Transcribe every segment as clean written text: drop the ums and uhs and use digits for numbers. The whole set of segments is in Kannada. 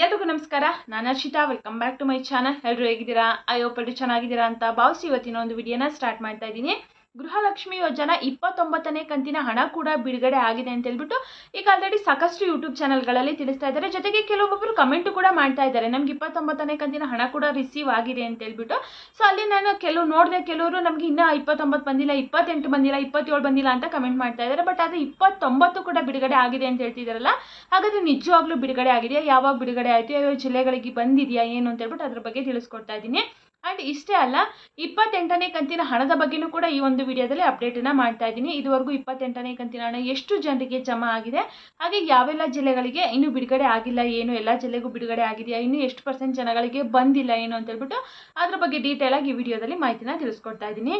ಎಲ್ರಿಗೂ ನಮಸ್ಕಾರ. ನಾನು Harshita. Welcome back to my channel. ಎಲ್ಲರೂ ಹೇಗಿದ್ದೀರಾ? ಐ ಹೋಪ್ ಎಲ್ಲರೂ ಚೆನ್ನಾಗಿದ್ದೀರಾ ಅಂತ ಭಾವಿಸಿ ಇವತ್ತಿನ ಒಂದು ವಿಡಿಯೋನ ಸ್ಟಾರ್ಟ್ ಮಾಡ್ತಾ ಇದ್ದೀನಿ. ಗೃಹಲಕ್ಷ್ಮಿ ಯೋಜನಾ 29ನೇ ಕಂತಿನ ಹಣ ಕೂಡ ಬಿಡುಗಡೆ ಆಗಿದೆ ಅಂತ ಹೇಳ್ಬಿಟ್ಟು ಈಗ ಆಲ್ರೆಡಿ ಸಾಕಷ್ಟು ಯೂಟ್ಯೂಬ್ ಚಾನಲ್ಗಳಲ್ಲಿ ತಿಳಿಸ್ತಾ ಇದ್ದಾರೆ. ಜೊತೆಗೆ ಕೆಲವೊಬ್ಬರು ಕಮೆಂಟ್ ಕೂಡ ಮಾಡ್ತಾ ಇದ್ದಾರೆ, ನಮ್ಗೆ 29ನೇ ಕಂತಿನ ಹಣ ಕೂಡ ರಿಸೀವ್ ಆಗಿದೆ ಅಂತ ಹೇಳ್ಬಿಟ್ಟು. ಸೊ ಅಲ್ಲಿ ನಾನು ಕೆಲವು ನೋಡಿದೆ, ಕೆಲವರು ನಮಗೆ ಇನ್ನೂ 29 ಬಂದಿಲ್ಲ, 28 ಬಂದಿಲ್ಲ, 27 ಬಂದಿಲ್ಲ ಅಂತ ಕಮೆಂಟ್ ಮಾಡ್ತಾ ಇದ್ದಾರೆ. ಬಟ್ ಅದು 29 ಕೂಡ ಬಿಡುಗಡೆ ಆಗಿದೆ ಅಂತ ಹೇಳ್ತಿದ್ದಾರಲ್ಲ, ಹಾಗಾದ್ರೆ ನಿಜವಾಗ್ಲೂ ಬಿಡುಗಡೆ ಆಗಿದೆಯಾ, ಯಾವಾಗ ಬಿಡುಗಡೆ ಆಯಿತು, ಯಾವ ಜಿಲ್ಲೆಗಳಿಗೆ ಬಂದಿದೆಯಾ ಏನು ಅಂತ ಹೇಳ್ಬಿಟ್ಟು ಅದ್ರ ಬಗ್ಗೆ ತಿಳಿಸ್ಕೊಡ್ತಾ ಇದ್ದೀನಿ. ಆ್ಯಂಡ್ ಇಷ್ಟೇ ಅಲ್ಲ, 28ನೇ ಕಂತಿನ ಹಣದ ಬಗ್ಗೆನೂ ಕೂಡ ಈ ಒಂದು ವಿಡಿಯೋದಲ್ಲಿ ಅಪ್ಡೇಟನ್ನು ಮಾಡ್ತಾ ಇದ್ದೀನಿ. ಇದುವರೆಗೂ 28ನೇ ಕಂತಿನ ಹಣ ಎಷ್ಟು ಜನರಿಗೆ ಜಮಾ ಆಗಿದೆ, ಹಾಗೆ ಯಾವೆಲ್ಲ ಜಿಲ್ಲೆಗಳಿಗೆ ಇನ್ನೂ ಬಿಡುಗಡೆ ಆಗಿಲ್ಲ ಏನು, ಎಲ್ಲ ಜಿಲ್ಲೆಗೂ ಬಿಡುಗಡೆ ಆಗಿದೆಯಾ, ಇನ್ನೂ ಎಷ್ಟು % ಜನಗಳಿಗೆ ಬಂದಿಲ್ಲ ಏನು ಅಂತ ಹೇಳ್ಬಿಟ್ಟು ಅದ್ರ ಬಗ್ಗೆ ಡೀಟೇಲ್ ಆಗಿ ಈ ವಿಡಿಯೋದಲ್ಲಿ ಮಾಹಿತಿನ ತಿಳಿಸ್ಕೊಡ್ತಾ ಇದ್ದೀನಿ.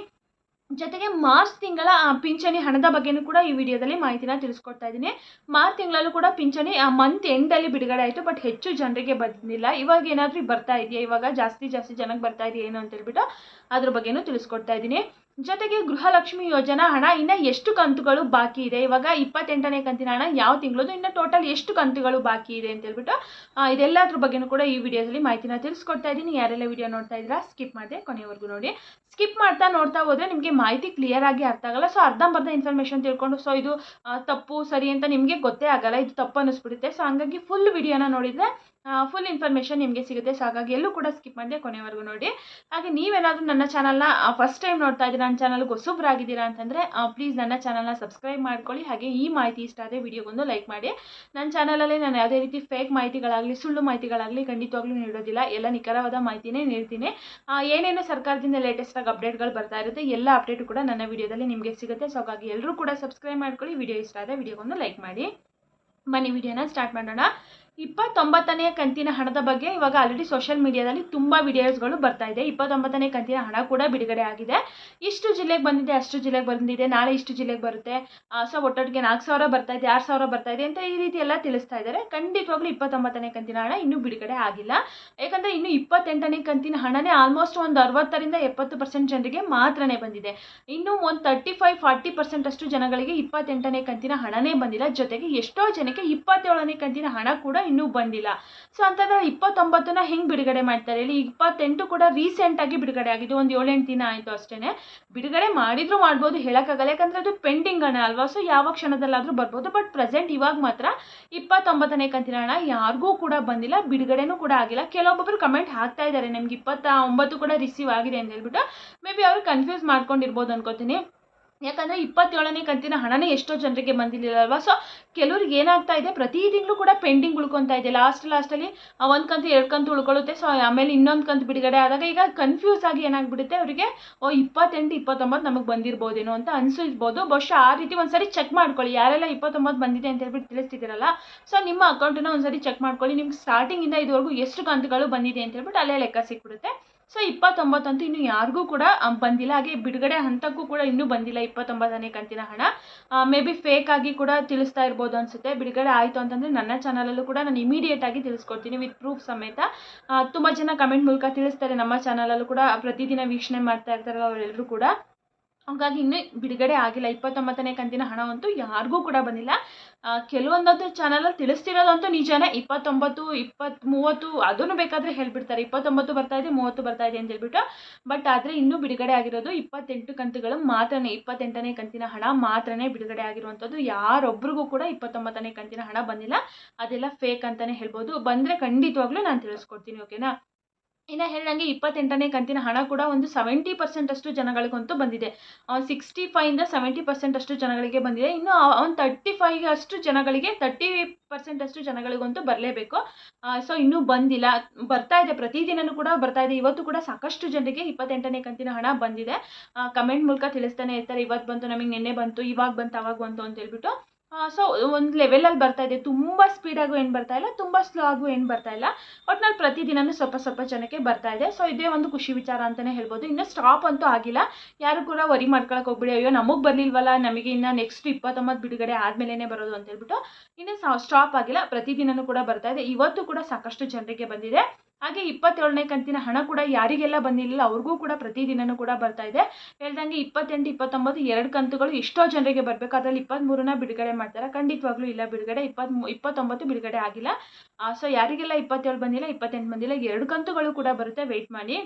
ಜೊತೆಗೆ ಮಾರ್ಚ್ ತಿಂಗಳ ಪಿಂಚಣಿ ಹಣದ ಬಗ್ಗೆನೂ ಕೂಡ ಈ ವಿಡಿಯೋದಲ್ಲಿ ಮಾಹಿತಿನ ತಿಳಿಸ್ಕೊಡ್ತಾ ಇದ್ದೀನಿ. ಮಾರ್ಚ್ ತಿಂಗಳಲ್ಲೂ ಕೂಡ ಪಿಂಚಣಿ ಮಂತ್ ಎಂಡಲ್ಲಿ ಬಿಡುಗಡೆ ಆಯಿತು, ಬಟ್ ಹೆಚ್ಚು ಜನರಿಗೆ ಬಂದಿಲ್ಲ. ಇವಾಗ ಏನಾದರೂ ಬರ್ತಾ ಇದೆಯಾ, ಇವಾಗ ಜಾಸ್ತಿ ಜನಕ್ಕೆ ಬರ್ತಾ ಇದೆಯಾ ಏನು ಅಂತ ಹೇಳ್ಬಿಟ್ಟು ಅದ್ರ ಬಗ್ಗೆನೂ ತಿಳಿಸ್ಕೊಡ್ತಾ ಇದ್ದೀನಿ. ಜೊತೆಗೆ ಗೃಹಲಕ್ಷ್ಮಿ ಯೋಜನಾ ಹಣ ಇನ್ನು ಎಷ್ಟು ಕಂತುಗಳು ಬಾಕಿ ಇದೆ, ಇವಾಗ 28ನೇ ಕಂತಿನ ಹಣ ಯಾವ ತಿಂಗಳದು, ಇನ್ನು ಟೋಟಲ್ ಎಷ್ಟು ಕಂತುಗಳು ಬಾಕಿ ಇದೆ ಅಂತ ಹೇಳ್ಬಿಟ್ಟು ಇದೆಲ್ಲದ್ರ ಬಗ್ಗೆನೂ ಕೂಡ ಈ ವಿಡಿಯೋದಲ್ಲಿ ಮಾಹಿತಿನ ತಿಳಿಸ್ಕೊಡ್ತಾ ಇದ್ದೀನಿ. ಯಾರೆಲ್ಲ ವಿಡಿಯೋ ನೋಡ್ತಾ ಇದ್ದೀರಾ ಸ್ಕಿಪ್ ಮಾಡದೆ ಕೊನೆವರೆಗೂ ನೋಡಿ. ಸ್ಕಿಪ್ ನೋಡ್ತಾ ಹೋದರೆ ನಿಮಗೆ ಮಾಹಿತಿ ಕ್ಲಿಯರ್ ಆಗಿ ಅರ್ಥ ಆಗಲ್ಲ. ಸೊ ಅರ್ಧಂಬರ್ಧ ಇನ್ಫಾರ್ಮೇಷನ್ ತಿಳ್ಕೊಂಡು ಸೊ ಇದು ತಪ್ಪು ಸರಿ ಅಂತ ನಿಮಗೆ ಗೊತ್ತೇ ಆಗಲ್ಲ, ಇದು ತಪ್ಪು ಅನ್ನಿಸ್ಬಿಡುತ್ತೆ. ಸೊ ಹಂಗಾಗಿ ಫುಲ್ ವಿಡಿಯೋನ ನೋಡಿದರೆ ಫುಲ್ ಇನ್ಫಾರ್ಮೇಷನ್ ನಿಮಗೆ ಸಿಗುತ್ತೆ. ಸೊ ಹಾಗಾಗಿ ಎಲ್ಲೂ ಕೂಡ ಸ್ಕಿಪ್ ಮಾಡದೆ ಕೊನೆವರೆಗೂ ನೋಡಿ. ಹಾಗೆ ನೀವೇನಾದರೂ ನನ್ನ ಚಾನಲ್ನ ಫಸ್ಟ್ ಟೈಮ್ ನೋಡ್ತಾ ಇದ್ದೀರಾ, ನನ್ನ ಚಾನಲ್ಗೆ ಹೊಸಬ್ರಾಗಿದ್ದೀರಾ ಅಂತಂದರೆ ಪ್ಲೀಸ್ ನನ್ನ ಚಾನಲ್ನ ಸಬ್ಸ್ಕ್ರೈಬ್ ಮಾಡ್ಕೊಳ್ಳಿ. ಹಾಗೆ ಈ ಮಾಹಿತಿ ಇಷ್ಟ ಆದರೆ ವಿಡಿಯೋಗೊಂದು ಲೈಕ್ ಮಾಡಿ. ನನ್ನ ಚಾನಲಲ್ಲಿ ನಾನು ಯಾವುದೇ ರೀತಿ ಫೇಕ್ ಮಾಹಿತಿಗಳಾಗಲಿ ಸುಳ್ಳು ಮಾಹಿತಿಗಳಾಗಲಿ ಖಂಡಿತವಾಗ್ಲೂ ನೀಡೋದಿಲ್ಲ, ಎಲ್ಲ ನಿಖರವಾದ ಮಾಹಿತಿನೇ ನೀಡ್ತೀನಿ. ಏನೇನು ಸರ್ಕಾರದಿಂದ ಲೇಟೆಸ್ಟ್ ಆಗಿ ಅಪ್ಡೇಟ್ಗಳು ಬರ್ತಾ ಇರುತ್ತೆ, ಎಲ್ಲ ಅಪ್ಡೇಟು ಕೂಡ ನನ್ನ ವಿಡಿಯೋದಲ್ಲಿ ನಿಮಗೆ ಸಿಗುತ್ತೆ. ಸೊ ಹಾಗಾಗಿ ಎಲ್ಲರೂ ಕೂಡ ಸಬ್ಸ್ಕ್ರೈಬ್ ಮಾಡ್ಕೊಳ್ಳಿ. ವಿಡಿಯೋ ಇಷ್ಟ ಆದರೆ ವಿಡಿಯೋಗೊಂದು ಲೈಕ್ ಮಾಡಿ. ಬನ್ನಿ ವಿಡಿಯೋನ ಸ್ಟಾರ್ಟ್ ಮಾಡೋಣ. 29ನೇ ಕಂತಿನ ಹಣದ ಬಗ್ಗೆ ಇವಾಗ ಆಲ್ರೆಡಿ ಸೋಷಿಯಲ್ ಮೀಡಿಯಾದಲ್ಲಿ ತುಂಬ ವಿಡಿಯೋಸ್ಗಳು ಬರ್ತಾ ಇದೆ. 29ನೇ ಕಂತಿನ ಹಣ ಕೂಡ ಬಿಡುಗಡೆ ಆಗಿದೆ. ಇಷ್ಟು ಜಿಲ್ಲೆಗೆ ಬಂದಿದೆ, ಅಷ್ಟು ಜಿಲ್ಲೆಗೆ ಬಂದಿದೆ, ನಾಳೆ ಇಷ್ಟು ಜಿಲ್ಲೆಗೆ ಬರುತ್ತೆ, ಸೊ ಒಟ್ಟೊಟ್ಟಿಗೆ 4,000 ಬರ್ತಾ ಇದೆ, 6,000 ಬರ್ತಾ ಇದೆ ಅಂತ ಈ ರೀತಿ ಎಲ್ಲ ತಿಳಿಸ್ತಾ ಇದ್ದಾರೆ. ಖಂಡಿತವಾಗ್ಲೂ 29ನೇ ಕಂತಿನ ಹಣ ಇನ್ನೂ ಬಿಡುಗಡೆ ಆಗಿಲ್ಲ. ಯಾಕಂದರೆ ಇನ್ನು 28ನೇ ಕಂತಿನ ಹಣನೇ ಆಲ್ಮೋಸ್ಟ್ ಒಂದು 60ರಿಂದ 70% ಜನರಿಗೆ ಮಾತ್ರನೇ ಬಂದಿದೆ. ಇನ್ನು ಒಂದು 35-40% ಅಷ್ಟು ಜನಗಳಿಗೆ 28ನೇ ಕಂತಿನ ಹಣನೇ ಬಂದಿಲ್ಲ. ಜೊತೆಗೆ ಎಷ್ಟೋ ಜನಕ್ಕೆ 27ನೇ ಕಂತಿನ ಹಣ ಕೂಡ ಇನ್ನೂ ಬಂದಿಲ್ಲ. ಸೊ ಅಂತಂದ್ರೆ 29ನ ಹೆಂಗೆ ಬಿಡುಗಡೆ ಮಾಡ್ತಾರೆ ಹೇಳಿ. 28 ಕೂಡ ರೀಸೆಂಟಾಗಿ ಬಿಡುಗಡೆ ಆಗಿದೆ, ಒಂದು 7-8 ದಿನ ಆಯಿತು ಅಷ್ಟೇ. ಬಿಡುಗಡೆ ಮಾಡಿದ್ರು ಮಾಡ್ಬೋದು, ಹೇಳೋಕ್ಕಾಗಲ್ಲ, ಯಾಕಂದರೆ ಅದು ಪೆಂಡಿಂಗ್ ಹಣ ಅಲ್ವಾ. ಸೊ ಯಾವ ಕ್ಷಣದಲ್ಲಾದರೂ ಬರ್ಬೋದು. ಬಟ್ ಪ್ರೆಸೆಂಟ್ ಇವಾಗ ಮಾತ್ರ 29ನೇ ಕಂತಿನ ಹಣ ಯಾರಿಗೂ ಕೂಡ ಬಂದಿಲ್ಲ, ಬಿಡುಗಡೆನೂ ಕೂಡ ಆಗಿಲ್ಲ. ಕೆಲವೊಬ್ಬರು ಕಮೆಂಟ್ ಹಾಕ್ತಾ ಇದ್ದಾರೆ, ನಮ್ಗೆ 29 ಕೂಡ ರಿಸೀವ್ ಆಗಿದೆ ಅಂತ ಹೇಳ್ಬಿಟ್ಟು. ಮೇ ಬಿ ಅವರು ಕನ್ಫ್ಯೂಸ್ ಮಾಡ್ಕೊಂಡಿರ್ಬೋದು ಅನ್ಕೋತೀನಿ. ಯಾಕಂದರೆ 27ನೇ ಕಂತಿನ ಹಣನೇ ಎಷ್ಟೋ ಜನರಿಗೆ ಬಂದಿಲ್ಲ ಅಲ್ವಾ. ಸೊ ಕೆಲವ್ರಿಗೆ ಏನಾಗ್ತಾ ಇದೆ, ಪ್ರತಿ ತಿಂಗಳು ಕೂಡ ಪೆಂಡಿಂಗ್ ಉಳ್ಕೊತಾ ಇದೆ. ಲಾಸ್ಟಲ್ಲಿ ಒಂದು ಕಂತು 2 ಕಂತು ಉಳ್ಕೊಳ್ಳುತ್ತೆ. ಸೊ ಆಮೇಲೆ ಇನ್ನೊಂದು ಕಂತು ಬಿಡುಗಡೆ ಆದಾಗ ಈಗ ಕನ್ಫ್ಯೂಸ್ ಆಗಿ ಏನಾಗ್ಬಿಡುತ್ತೆ ಅವರಿಗೆ, 28, 29 ನಮಗೆ ಬಂದಿರ್ಬೋದೇನೋ ಅಂತ ಅನಿಸಿರ್ಬೋದು. ಬಹುಶಃ ಆ ರೀತಿ ಒಂದ್ಸರಿ ಚೆಕ್ ಮಾಡ್ಕೊಳ್ಳಿ. ಯಾರೆಲ್ಲ 29 ಬಂದಿದೆ ಅಂತ ಹೇಳ್ಬಿಟ್ಟು ತಿಳಿಸ್ತಿದ್ದೀರಲ್ಲ, ಸೊ ನಿಮ್ಮ ಅಕೌಂಟನ್ನ ಒಂದ್ಸರಿ ಚೆಕ್ ಮಾಡ್ಕೊಳ್ಳಿ. ನಿಮ್ಗೆ ಸ್ಟಾರ್ಟಿಂಗಿಂದ ಇದುವರೆಗೂ ಎಷ್ಟು ಕಂತುಗಳು ಬಂದಿದೆ ಅಂತ ಹೇಳ್ಬಿಟ್ಟು ಅಲ್ಲೇ ಲೆಕ್ಕ ಸಿಕ್ಬಿಡುತ್ತೆ. ಸೊ 29 ಅಂತೂ ಇನ್ನೂ ಯಾರಿಗೂ ಕೂಡ ಬಂದಿಲ್ಲ. ಹಾಗೆ ಬಿಡುಗಡೆ ಹಂತಕ್ಕೂ ಕೂಡ ಇನ್ನೂ ಬಂದಿಲ್ಲ 29ನೇ ಕಂತಿನ ಹಣ. ಮೇ ಬಿ ಫೇಕ್ ಆಗಿ ಕೂಡ ತಿಳಿಸ್ತಾ ಇರ್ಬೋದು ಅನಿಸುತ್ತೆ. ಬಿಡುಗಡೆ ಆಯಿತು ಅಂತಂದರೆ ನನ್ನ ಚಾನಲಲ್ಲೂ ಕೂಡ ನಾನು ಇಮಿಡಿಯೇಟ್ ಆಗಿ ತಿಳಿಸ್ಕೊಡ್ತೀನಿ ವಿತ್ ಪ್ರೂಫ್ ಸಮೇತ. ತುಂಬ ಜನ ಕಮೆಂಟ್ ಮೂಲಕ ತಿಳಿಸ್ತಾರೆ, ನಮ್ಮ ಚಾನಲಲ್ಲೂ ಕೂಡ ಪ್ರತಿದಿನ ವೀಕ್ಷಣೆ ಮಾಡ್ತಾ ಇರ್ತಾರಲ್ಲ ಅವರೆಲ್ಲರೂ ಕೂಡ. ಹಾಗಾಗಿ ಇನ್ನೂ ಬಿಡುಗಡೆ ಆಗಿಲ್ಲ 29ನೇ ಕಂತಿನ ಹಣವಂತೂ ಯಾರಿಗೂ ಕೂಡ ಬಂದಿಲ್ಲ. ಕೆಲವೊಂದಂತೂ ಚಾನಲಲ್ಲಿ ತಿಳಿಸ್ತಿರೋದಂತೂ ನಿಜನೇ, 29, 20, 30 ಅದನ್ನು ಬೇಕಾದರೆ ಹೇಳ್ಬಿಡ್ತಾರೆ, 29 ಬರ್ತಾ ಇದೆ, 30 ಬರ್ತಾ ಇದೆ ಅಂತ ಹೇಳ್ಬಿಟ್ಟು. ಬಟ್ ಆದರೆ ಇನ್ನೂ ಬಿಡುಗಡೆ ಆಗಿರೋದು 28 ಕಂತುಗಳು ಮಾತ್ರನೇ. 28ನೇ ಕಂತಿನ ಹಣ ಮಾತ್ರನೇ ಬಿಡುಗಡೆ ಆಗಿರುವಂಥದ್ದು. ಯಾರೊಬ್ರಿಗೂ ಕೂಡ 29ನೇ ಕಂತಿನ ಹಣ ಬಂದಿಲ್ಲ. ಅದೆಲ್ಲ ಫೇಕ್ ಅಂತಲೇ ಹೇಳ್ಬೋದು. ಬಂದರೆ ಖಂಡಿತವಾಗ್ಲೂ ನಾನು ತಿಳಿಸ್ಕೊಡ್ತೀನಿ, ಓಕೆನಾ. ಇನ್ನು ಹೇಳ್ದಂಗೆ 28ನೇ ಕಂತಿನ ಹಣ ಕೂಡ ಒಂದು 70% ಅಷ್ಟು ಜನಗಳಿಗಂತೂ ಬಂದಿದೆ. 65ಇಂದ 70% ಅಷ್ಟು ಜನಗಳಿಗೆ ಬಂದಿದೆ. ಇನ್ನು ಒಂದು 35 ಅಷ್ಟು ಜನಗಳಿಗೆ 30% ಅಷ್ಟು ಜನಗಳಿಗಂತೂ ಬರಲೇಬೇಕು. ಸೊ ಇನ್ನೂ ಬಂದಿಲ್ಲ, ಬರ್ತಾ ಇದೆ, ಪ್ರತಿದಿನವೂ ಕೂಡ ಬರ್ತಾ ಇದೆ. ಇವತ್ತು ಕೂಡ ಸಾಕಷ್ಟು ಜನರಿಗೆ 28ನೇ ಕಂತಿನ ಹಣ ಬಂದಿದೆ. ಕಮೆಂಟ್ ಮೂಲಕ ತಿಳಿಸ್ತಾನೆ ಇರ್ತಾರೆ, ಇವತ್ತು ಬಂತು, ನಮಗೆ ನಿನ್ನೆ ಬಂತು, ಇವಾಗ ಬಂತು, ಅವಾಗ ಬಂತು ಅಂತ ಹೇಳ್ಬಿಟ್ಟು. ಸೊ ಒಂದು ಲೆವೆಲಲ್ಲಿ ಬರ್ತಾ ಇದೆ. ತುಂಬ ಸ್ಪೀಡಾಗೂ ಏನು ಬರ್ತಾ ಇಲ್ಲ, ತುಂಬ ಸ್ಲೋ ಆಗೂ ಏನು ಬರ್ತಾ ಇಲ್ಲ. ಒಟ್ನಲ್ಲಿ ಪ್ರತಿದಿನವೂ ಸ್ವಲ್ಪ ಜನಕ್ಕೆ ಬರ್ತಾ ಇದೆ. ಸೊ ಇದೇ ಒಂದು ಖುಷಿ ವಿಚಾರ ಅಂತಲೇ ಹೇಳ್ಬೋದು. ಇನ್ನು ಸ್ಟಾಪ್ ಅಂತೂ ಆಗಿಲ್ಲ. ಯಾರು ಕೂಡ ವರಿ ಮಾಡ್ಕೊಳಕ್ಕೆ ಹೋಗ್ಬಿಡಿ, ಅಯ್ಯೋ ನಮಗೆ ಬರಲಿಲ್ವಲ್ಲ, ನಮಗೆ ಇನ್ನು ನೆಕ್ಸ್ಟ್ 29 ಬಿಡುಗಡೆ ಆದಮೇಲೆ ಬರೋದು ಅಂತ ಹೇಳ್ಬಿಟ್ಟು. ಇನ್ನು ಸ್ಟಾಪ್ ಆಗಿಲ್ಲ, ಪ್ರತಿದಿನವೂ ಕೂಡ ಬರ್ತಾ ಇದೆ. ಇವತ್ತು ಕೂಡ ಸಾಕಷ್ಟು ಜನರಿಗೆ ಬಂದಿದೆ. ಹಾಗೆ 27ನೇ ಕಂತಿನ ಹಣ ಕೂಡ ಯಾರಿಗೆಲ್ಲ ಬಂದಿರಲಿಲ್ಲ ಅವ್ರಿಗೂ ಕೂಡ ಪ್ರತಿದಿನನೂ ಕೂಡ ಬರ್ತಾ ಇದೆ. ಹೇಳ್ದಂಗೆ 28, 29 2 ಕಂತುಗಳು ಎಷ್ಟೋ ಜನರಿಗೆ ಬರಬೇಕು. ಅದರಲ್ಲಿ 23ನ ಬಿಡುಗಡೆ ಮಾಡ್ತಾರೆ. ಖಂಡಿತವಾಗ್ಲೂ ಇಲ್ಲ ಬಿಡುಗಡೆ. 29 ಬಿಡುಗಡೆ ಆಗಿಲ್ಲ. ಸೊ ಯಾರಿಗೆಲ್ಲ 27 ಬಂದಿಲ್ಲ, 28 ಬಂದಿಲ್ಲ, 2 ಕಂತುಗಳು ಕೂಡ ಬರುತ್ತೆ. ವೆಯ್ಟ್ ಮಾಡಿ.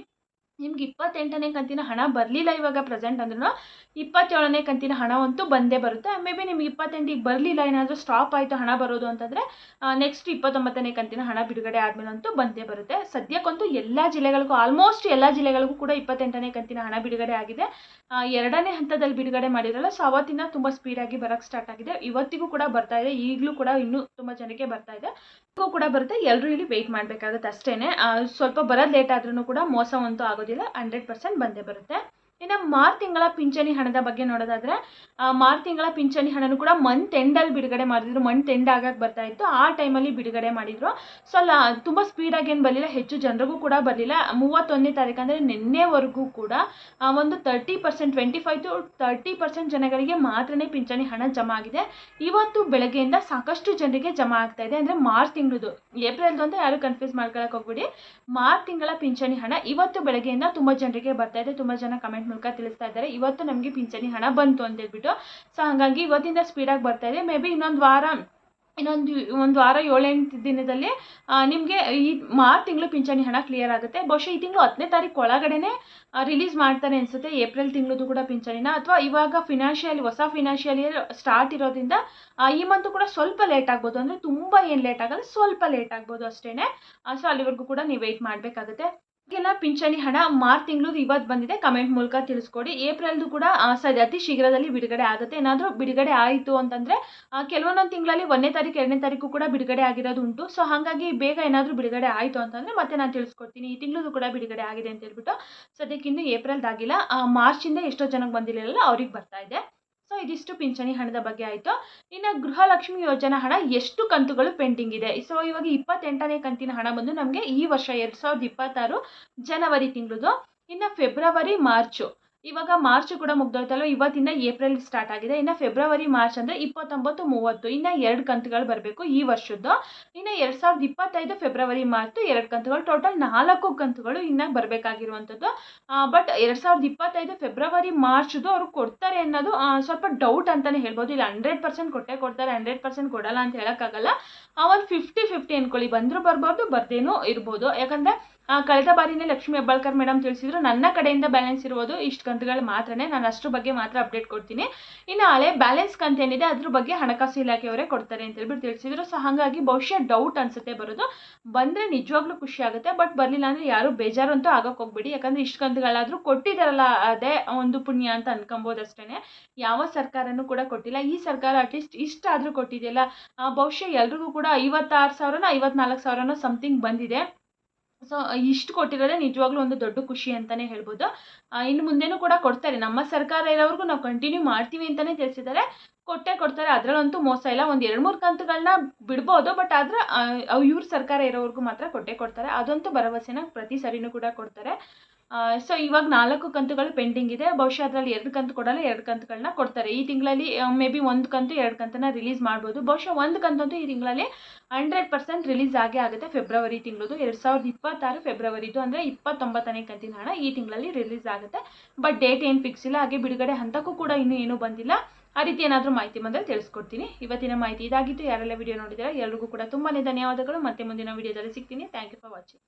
ನಿಮ್ಗೆ 28ನೇ ಕಂತಿನ ಹಣ ಬರಲಿಲ್ಲ ಇವಾಗ ಪ್ರೆಸೆಂಟ್ ಅಂದ್ರೂ 27ನೇ ಕಂತಿನ ಹಣವಂತೂ ಬಂದೇ ಬರುತ್ತೆ. ಮೇ ಬಿ ನಿಮ್ಗೆ 28ಗೆ ಬರಲಿಲ್ಲ, ಏನಾದರೂ ಸ್ಟಾಪ್ ಆಯಿತು ಹಣ ಬರೋದು ಅಂತಂದರೆ ನೆಕ್ಸ್ಟ್ 29ನೇ ಕಂತಿನ ಹಣ ಬಿಡುಗಡೆ ಆದಮೇಲಂತೂ ಬಂದೇ ಬರುತ್ತೆ. ಸದ್ಯಕ್ಕಂತೂ ಎಲ್ಲ ಜಿಲ್ಲೆಗಳಿಗೂ ಆಲ್ಮೋಸ್ಟ್ ಎಲ್ಲ ಜಿಲ್ಲೆಗಳಿಗೂ ಕೂಡ 28ನೇ ಕಂತಿನ ಹಣ ಬಿಡುಗಡೆ ಆಗಿದೆ. 2ನೇ ಹಂತದಲ್ಲಿ ಬಿಡುಗಡೆ ಮಾಡಿರಲ್ಲ, ಸೊ ಅವತ್ತಿಂದ ತುಂಬ ಸ್ಪೀಡಾಗಿ ಬರೋಕ್ಕೆ ಸ್ಟಾರ್ಟ್ ಆಗಿದೆ. ಇವತ್ತಿಗೂ ಕೂಡ ಬರ್ತಾ ಇದೆ, ಈಗಲೂ ಕೂಡ ಇನ್ನೂ ತುಂಬ ಜನಕ್ಕೆ ಬರ್ತಾ ಇದೆ, ಕೂಡ ಬರುತ್ತೆ. ಎಲ್ಲರೂ ಇಲ್ಲಿ ವೆಯ್ಟ್ ಮಾಡಬೇಕಾಗುತ್ತೆ ಅಷ್ಟೇ. ಸ್ವಲ್ಪ ಬರೋದು ಲೇಟ್ ಆದ್ರೂ ಕೂಡ ಮೋಸವಂತೂ ಆಗೋದಿಲ್ಲ, 100% ಬಂದೇ ಬರುತ್ತೆ. ಇನ್ನು ಮಾರ್ಚ್ ತಿಂಗಳ ಪಿಂಚಣಿ ಹಣದ ಬಗ್ಗೆ ನೋಡೋದಾದರೆ ಮಾರ್ಚ್ ತಿಂಗಳ ಪಿಂಚಣಿ ಹಣನೂ ಕೂಡ ಮಂತ್ ಎಂಡಲ್ಲಿ ಬಿಡುಗಡೆ ಮಾಡಿದ್ರು. ಮಂತ್ ಎಂಡ್ ಆಗಕ್ಕೆ ಬರ್ತಾ ಇತ್ತು, ಆ ಟೈಮಲ್ಲಿ ಬಿಡುಗಡೆ ಮಾಡಿದ್ರು. ಸೊ ತುಂಬ ಸ್ಪೀಡಾಗಿ ಏನು ಬರಲಿಲ್ಲ, ಹೆಚ್ಚು ಜನರಿಗೂ ಕೂಡ ಬರಲಿಲ್ಲ. 31ನೇ ತಾರೀಕು ಅಂದರೆ ನಿನ್ನೆವರೆಗೂ ಕೂಡ ಒಂದು 30%, 25 to 30% ಜನಗಳಿಗೆ ಮಾತ್ರನೇ ಪಿಂಚಣಿ ಹಣ ಜಮಾ ಆಗಿದೆ. ಇವತ್ತು ಬೆಳಗ್ಗೆಯಿಂದ ಸಾಕಷ್ಟು ಜನರಿಗೆ ಜಮಾ ಆಗ್ತಾ ಇದೆ. ಅಂದರೆ ಮಾರ್ಚ್ ತಿಂಗಳದು, ಏಪ್ರಿಲ್ದು ಅಂತ ಯಾರು ಕನ್ಫ್ಯೂಸ್ ಮಾಡ್ಕೊಳಕ್ಕೆ ಹೋಗ್ಬಿಡಿ. ಮಾರ್ಚ್ ತಿಂಗಳ ಪಿಂಚಣಿ ಹಣ ಇವತ್ತು ಬೆಳಗ್ಗೆಯಿಂದ ತುಂಬ ಜನರಿಗೆ ಬರ್ತಾ ಇದೆ. ತುಂಬ ಜನ ಕಮೆಂಟ್ ಮೂಲಕ ತಿಳಿಸ್ತಾ ಇದ್ದಾರೆ ಇವತ್ತು ನಮಗೆ ಪಿಂಚಣಿ ಹಣ ಬಂತು ಅಂತ ಹೇಳ್ಬಿಟ್ಟು. ಸೊ ಹಾಗಾಗಿ ಇವತ್ತಿಂದ ಸ್ಪೀಡಾಗಿ ಬರ್ತಾ ಇದೆ. ಮೇ ಬಿ ಇನ್ನೊಂದು ವಾರ 7-8 ದಿನದಲ್ಲಿ ನಿಮಗೆ ಈ ಮಾರ್ಚ್ ತಿಂಗಳು ಪಿಂಚಣಿ ಹಣ ಕ್ಲಿಯರ್ ಆಗುತ್ತೆ. ಬಹುಶಃ ಈ ತಿಂಗಳು 10ನೇ ತಾರೀಕು ಒಳಗಡೆನೆ ರಿಲೀಸ್ ಮಾಡ್ತಾರೆ ಅನಿಸುತ್ತೆ. ಏಪ್ರಿಲ್ ತಿಂಗಳದು ಕೂಡ ಪಿಂಚಣಿನ, ಅಥವಾ ಇವಾಗ ಹೊಸ ಫಿನಾನ್ಷಿಯಲ್ ಇಯರ್ ಸ್ಟಾರ್ಟ್ ಇರೋದ್ರಿಂದ ಈ ಮಂತು ಕೂಡ ಸ್ವಲ್ಪ ಲೇಟ್ ಆಗ್ಬೋದು. ಅಂದರೆ ತುಂಬ ಏನು ಲೇಟ್ ಆಗಲ್ಲ, ಸ್ವಲ್ಪ ಲೇಟ್ ಆಗ್ಬೋದು ಅಷ್ಟೇ. ಸೊ ಅಲ್ಲಿವರೆಗೂ ಕೂಡ ನೀವು ವೆಯ್ಟ್ ಮಾಡಬೇಕಾಗುತ್ತೆ. ಈಗೆಲ್ಲ ಪಿಂಚಣಿ ಹಣ ಮಾರ್ಚ್ ತಿಂಗಳದು ಇವತ್ತು ಬಂದಿದೆ, ಕಮೆಂಟ್ ಮೂಲಕ ತಿಳಿಸ್ಕೊಡಿ. ಏಪ್ರಿಲ್ದು ಕೂಡ ಅತಿ ಶೀಘ್ರದಲ್ಲಿ ಬಿಡುಗಡೆ ಆಗುತ್ತೆ. ಏನಾದರೂ ಬಿಡುಗಡೆ ಆಯಿತು ಅಂತಂದರೆ ಕೆಲವೊಂದೊಂದು ತಿಂಗಳಲ್ಲಿ 1ನೇ ತಾರೀಕು 2ನೇ ತಾರೀಕು ಕೂಡ ಬಿಡುಗಡೆ ಆಗಿರೋದು ಉಂಟು. ಸೊ ಹಾಗಾಗಿ ಬೇಗ ಏನಾದರೂ ಬಿಡುಗಡೆ ಆಯಿತು ಅಂತಂದರೆ ಮತ್ತೆ ನಾನು ತಿಳಿಸ್ಕೊಡ್ತೀನಿ. ಈ ತಿಂಗಳದು ಕೂಡ ಬಿಡುಗಡೆ ಆಗಿದೆ ಅಂತ ಹೇಳ್ಬಿಟ್ಟು. ಸದ್ಯಕ್ಕಿಂದು ಏಪ್ರಿಲ್ದಾಗಿಲ್ಲ, ಮಾರ್ಚಿಂದ ಎಷ್ಟೋ ಜನಕ್ಕೆ ಬಂದಿರಲಿಲ್ಲ ಅವ್ರಿಗೆ ಬರ್ತಾ ಇದೆ. ಸೊ ಇದಿಷ್ಟು ಪಿಂಚಣಿ ಹಣದ ಬಗ್ಗೆ ಆಯಿತು. ಇನ್ನು ಗೃಹಲಕ್ಷ್ಮಿ ಯೋಜನಾ ಹಣ ಎಷ್ಟು ಕಂತುಗಳು ಪೆಂಡಿಂಗ್ ಇದೆ. ಸೊ ಇವಾಗ 28ನೇ ಕಂತಿನ ಹಣ ಬಂದು ನಮಗೆ ಈ ವರ್ಷ 2026 ಜನವರಿ ತಿಂಗಳದು. ಇನ್ನು ಫೆಬ್ರವರಿ, ಮಾರ್ಚು, ಇವಾಗ ಮಾರ್ಚ್ ಕೂಡ ಮುಗ್ದೋಯ್ತಲ್ವ, ಇವತ್ತಿಂದ ಏಪ್ರಿಲ್ ಸ್ಟಾರ್ಟ್ ಆಗಿದೆ. ಇನ್ನು ಫೆಬ್ರವರಿ, ಮಾರ್ಚ್ ಅಂದರೆ 29, 30 ಇನ್ನು 2 ಕಂತುಗಳು ಬರಬೇಕು ಈ ವರ್ಷದ್ದು. ಇನ್ನು 2025 ಫೆಬ್ರವರಿ, ಮಾರ್ಚ್ 2 ಕಂತುಗಳು, ಟೋಟಲ್ 4 ಕಂತುಗಳು ಇನ್ನು ಬರಬೇಕಾಗಿರುವಂಥದ್ದು. ಬಟ್ 2025 ಫೆಬ್ರವರಿ, ಮಾರ್ಚ್ದು ಅವರು ಕೊಡ್ತಾರೆ ಅನ್ನೋದು ಸ್ವಲ್ಪ ಡೌಟ್ ಅಂತಲೇ ಹೇಳ್ಬೋದು. ಇಲ್ಲ 100% ಕೊಟ್ಟೇ ಕೊಡ್ತಾರೆ, 100% ಕೊಡಲ್ಲ ಅಂತ ಹೇಳೋಕ್ಕಾಗಲ್ಲ. ಒಂದು 50-50 ಅಂದ್ಕೊಳ್ಳಿ, ಬಂದರೂ ಬರ್ಬೋದು, ಬರ್ದೇನೂ ಇರ್ಬೋದು. ಯಾಕಂದರೆ ಕಳೆದ ಬಾರಿನೇ ಲಕ್ಷ್ಮೀ ಹೆಬ್ಬಾಳ್ಕರ್ ಮೇಡಮ್ ತಿಳಿಸಿದ್ರು ನನ್ನ ಕಡೆಯಿಂದ ಬ್ಯಾಲೆನ್ಸ್ ಇರ್ಬೋದು ಇಷ್ಟು ಕಂತುಗಳು ಮಾತ್ರನೇ, ನಾನು ಅದ್ರ ಬಗ್ಗೆ ಮಾತ್ರ ಅಪ್ಡೇಟ್ ಕೊಡ್ತೀನಿ. ಇನ್ನು ಹಳೆ ಬ್ಯಾಲೆನ್ಸ್ ಕಂತು ಏನಿದೆ ಅದ್ರ ಬಗ್ಗೆ ಹಣಕಾಸು ಇಲಾಖೆಯವರೇ ಕೊಡ್ತಾರೆ ಅಂತ ಹೇಳ್ಬಿಟ್ಟು ತಿಳಿಸಿದ್ರು. ಸೊ ಹಾಗಾಗಿ ಬಹುಶಃ ಡೌಟ್ ಅನ್ಸುತ್ತೆ ಬರೋದು. ಬಂದರೆ ನಿಜವಾಗ್ಲೂ ಖುಷಿ ಆಗುತ್ತೆ, ಬಟ್ ಬರಲಿಲ್ಲ ಅಂದರೆ ಯಾರು ಬೇಜಾರಂತೂ ಆಗೋಕ್ಕೆ ಹೋಗ್ಬೇಡಿ. ಯಾಕಂದರೆ ಇಷ್ಟು ಕಂತುಗಳಾದರೂ ಕೊಟ್ಟಿದ್ದಾರಲ್ಲ, ಅದೇ ಒಂದು ಪುಣ್ಯ ಅಂತ ಅನ್ಕೊಬೋದು ಅಷ್ಟೇ. ಯಾವ ಸರ್ಕಾರನೂ ಕೂಡ ಕೊಟ್ಟಿಲ್ಲ, ಈ ಸರ್ಕಾರ ಅಟ್ಲೀಸ್ಟ್ ಇಷ್ಟಾದರೂ ಕೊಟ್ಟಿದೆಯಲ್ಲ. ಬಹುಶಃ ಎಲ್ರಿಗೂ ಕೂಡ 56,000 54,000 ಸಮಥಿಂಗ್ ಬಂದಿದೆ. ಸೊ ಇಷ್ಟು ಕೊಟ್ಟಿರೋದೇ ನಿಜವಾಗ್ಲೂ ಒಂದು ದೊಡ್ಡ ಖುಷಿ ಅಂತಲೇ ಹೇಳ್ಬೋದು. ಇನ್ನು ಮುಂದೆನೂ ಕೂಡ ಕೊಡ್ತಾರೆ, ನಮ್ಮ ಸರ್ಕಾರ ಇರೋವರೆಗೂ ನಾವು ಕಂಟಿನ್ಯೂ ಮಾಡ್ತೀವಿ ಅಂತಲೇ ತಿಳಿಸಿದ್ದಾರೆ. ಕೊಟ್ಟೇ ಕೊಡ್ತಾರೆ, ಅದರಲ್ಲಂತೂ ಮೋಸ ಇಲ್ಲ. ಒಂದು 2-3 ಕಂತುಗಳನ್ನ ಬಿಡ್ಬೋದು, ಬಟ್ ಆದರೆ ಇವ್ರ ಸರ್ಕಾರ ಇರೋವರೆಗೂ ಮಾತ್ರ ಕೊಟ್ಟೇ ಕೊಡ್ತಾರೆ. ಅದಂತೂ ಭರವಸೆನ ಪ್ರತಿ ಸರಿನೂ ಕೂಡ ಕೊಡ್ತಾರೆ. ಸೊ ಇವಾಗ 4 ಕಂತುಗಳು ಪೆಂಡಿಂಗ್ ಇದೆ. ಬಹುಶಃ ಅದರಲ್ಲಿ 2 ಕಂತು ಕೊಡಲ್ಲ, 2 ಕಂತುಗಳನ್ನ ಕೊಡ್ತಾರೆ. ಈ ತಿಂಗಳಲ್ಲಿ ಮೇ ಬಿ 1 ಕಂತು 2 ಕಂತನ್ನ ರಿಲೀಸ್ ಮಾಡ್ಬೋದು. ಬಹುಶಃ 1 ಕಂತಂತೂ ಈ ತಿಂಗಳಲ್ಲಿ 100% ರಿಲೀಸ್ ಆಗೇ ಆಗುತ್ತೆ. ಫೆಬ್ರವರಿ ತಿಂಗಳದು 2026 ಫೆಬ್ರವರಿದು, ಅಂದರೆ 29ನೇ ಕಂತಿನ ಹಣ ಈ ತಿಂಗಳಲ್ಲಿ ರಿಲೀಸ್ ಆಗುತ್ತೆ. ಬಟ್ ಡೇಟ್ ಏನು ಫಿಕ್ಸ್ ಇಲ್ಲ, ಹಾಗೆ ಬಿಡುಗಡೆ ಹಂತಕ್ಕೂ ಕೂಡ ಇನ್ನೂ ಏನೂ ಬಂದಿಲ್ಲ. ಆ ರೀತಿ ಏನಾದರೂ ಮಾಹಿತಿ ಬಂದರೆ ತಿಳಿಸ್ಕೊಡ್ತೀನಿ. ಇವತ್ತಿನ ಮಾಹಿತಿ ಇದಾಗಿತ್ತು. ಯಾರೆಲ್ಲ ವಿಡಿಯೋ ನೋಡಿದರೆ ಎಲ್ರಿಗೂ ಕೂಡ ತುಂಬಾ ಧನ್ಯವಾದಗಳು. ಮತ್ತೆ ಮುಂದಿನ ವಿಡಿಯೋದಲ್ಲಿ ಸಿಗ್ತೀನಿ. Thank you for watching.